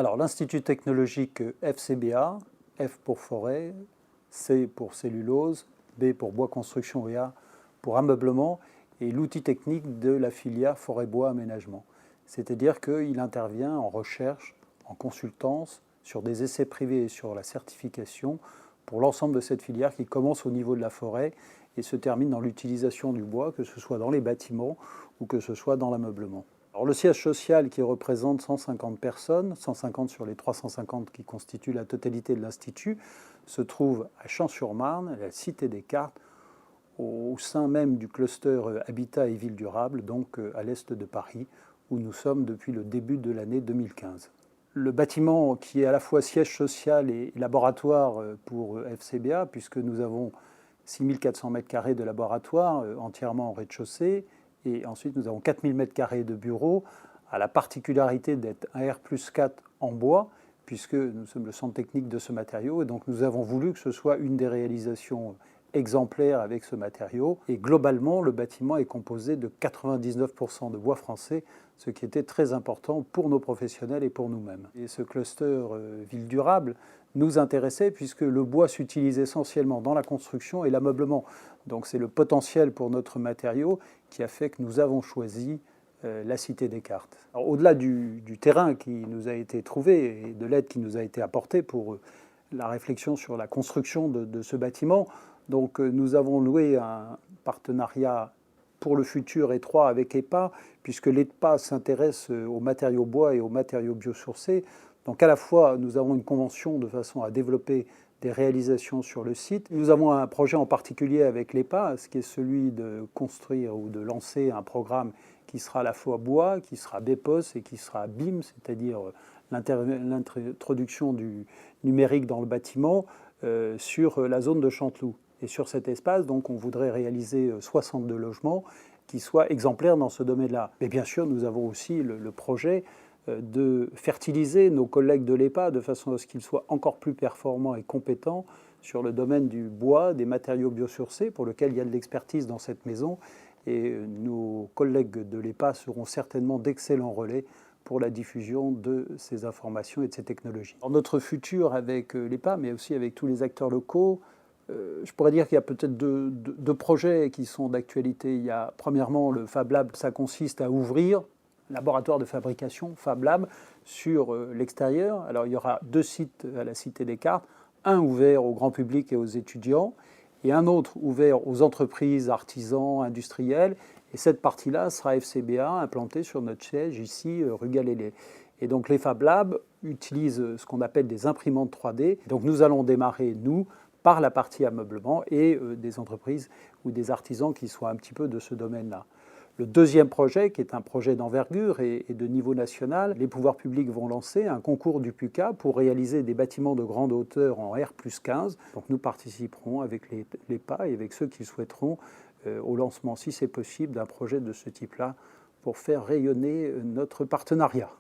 Alors, l'Institut technologique FCBA, F pour forêt, C pour cellulose, B pour bois construction et A pour ameublement, est l'outil technique de la filière forêt-bois aménagement. C'est-à-dire qu'il intervient en recherche, en consultance, sur des essais privés et sur la certification pour l'ensemble de cette filière qui commence au niveau de la forêt et se termine dans l'utilisation du bois, que ce soit dans les bâtiments ou que ce soit dans l'ameublement. Alors, le siège social qui représente 150 personnes, 150 sur les 350 qui constituent la totalité de l'Institut, se trouve à Champs-sur-Marne, à la Cité des Cartes, au sein même du cluster Habitat et Ville Durable, donc à l'est de Paris, où nous sommes depuis le début de l'année 2015. Le bâtiment qui est à la fois siège social et laboratoire pour FCBA, puisque nous avons 6400 m² de laboratoire entièrement en rez-de-chaussée, et ensuite nous avons 4000 m² de bureaux, a la particularité d'être un R+4 en bois, puisque nous sommes le centre technique de ce matériau, et donc nous avons voulu que ce soit une des réalisations exemplaires avec ce matériau. Et globalement, le bâtiment est composé de 99% de bois français, ce qui était très important pour nos professionnels et pour nous-mêmes. Et ce cluster ville durable nous intéressait puisque le bois s'utilise essentiellement dans la construction et l'ameublement. Donc c'est le potentiel pour notre matériau qui a fait que nous avons choisi la Cité des Cartes. Au-delà du terrain qui nous a été trouvé et de l'aide qui nous a été apportée pour la réflexion sur la construction de ce bâtiment, donc nous avons noué un partenariat pour le futur étroit avec EPA, puisque l'EPA s'intéresse aux matériaux bois et aux matériaux biosourcés. Donc à la fois, nous avons une convention de façon à développer des réalisations sur le site. Nous avons un projet en particulier avec l'EPA, ce qui est celui de construire ou de lancer un programme qui sera à la fois bois, qui sera BEPOS et qui sera BIM, c'est-à-dire l'introduction du numérique dans le bâtiment sur la zone de Chanteloup. Et sur cet espace, donc, on voudrait réaliser 62 logements qui soient exemplaires dans ce domaine-là. Mais bien sûr, nous avons aussi le projet de fertiliser nos collègues de l'EPA de façon à ce qu'ils soient encore plus performants et compétents sur le domaine du bois, des matériaux biosourcés, pour lequel il y a de l'expertise dans cette maison. Et nos collègues de l'EPA seront certainement d'excellents relais pour la diffusion de ces informations et de ces technologies. Dans notre futur avec l'EPA, mais aussi avec tous les acteurs locaux, je pourrais dire qu'il y a peut-être deux projets qui sont d'actualité. Il y a premièrement le Fab Lab, ça consiste à ouvrir un laboratoire de fabrication Fab Lab sur l'extérieur. Alors il y aura 2 sites à la Cité des Cartes, un ouvert au grand public et aux étudiants, et un autre ouvert aux entreprises, artisans, industriels. Et cette partie-là sera FCBA implantée sur notre siège ici, rue Galilée. Et donc les Fab Labs utilisent ce qu'on appelle des imprimantes 3D. Donc nous allons démarrer, nous, par la partie ameublement et des entreprises ou des artisans qui soient un petit peu de ce domaine-là. Le deuxième projet, qui est un projet d'envergure et de niveau national, les pouvoirs publics vont lancer un concours du PUCA pour réaliser des bâtiments de grande hauteur en R+15. Donc nous participerons avec l'EPA et avec ceux qui souhaiteront au lancement, si c'est possible, d'un projet de ce type-là pour faire rayonner notre partenariat.